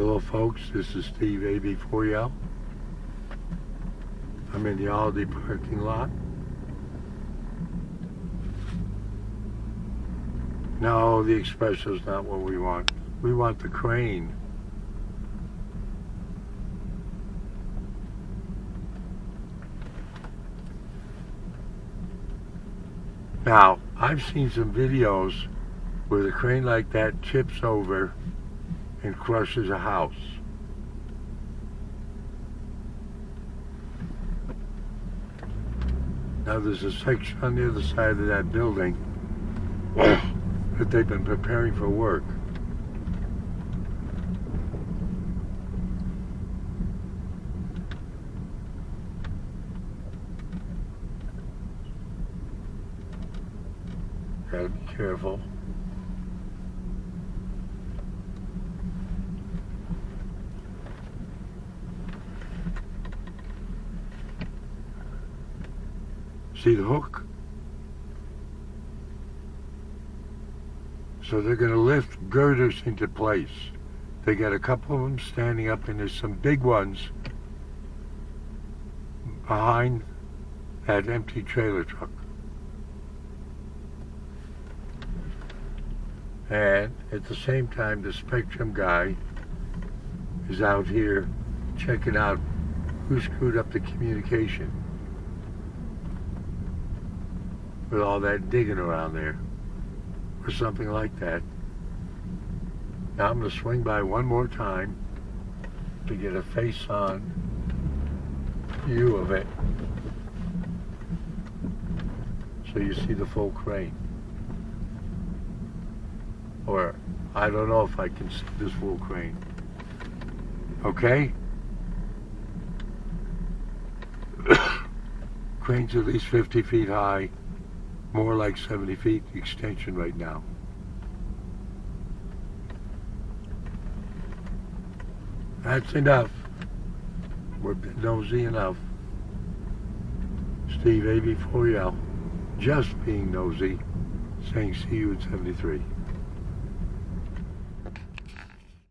Hello folks, this is Steve AV4L. I'm in the Aldi parking lot. No, the espresso's not what we want. We want the crane. Now, I've seen some videos where the crane like that tips over and crushes a house. Now there's a section on the other side of that building that they've been preparing for work. Gotta be careful. See the hook? So they're going to lift girders into place. They got a couple of them standing up, and there's some big ones behind that empty trailer truck. And at the same time, the Spectrum guy is out here checking out who screwed up the communication with all that digging around there, or something like that. Now I'm going to swing by one more time to get a face-on view of it, so you see the full crane. Or, I don't know if I can see this full crane. Okay? Crane's at least 50 feet high. More like 70 feet extension right now. That's enough. We're nosy enough. Steve AV4L, just being nosy, saying see you at 73.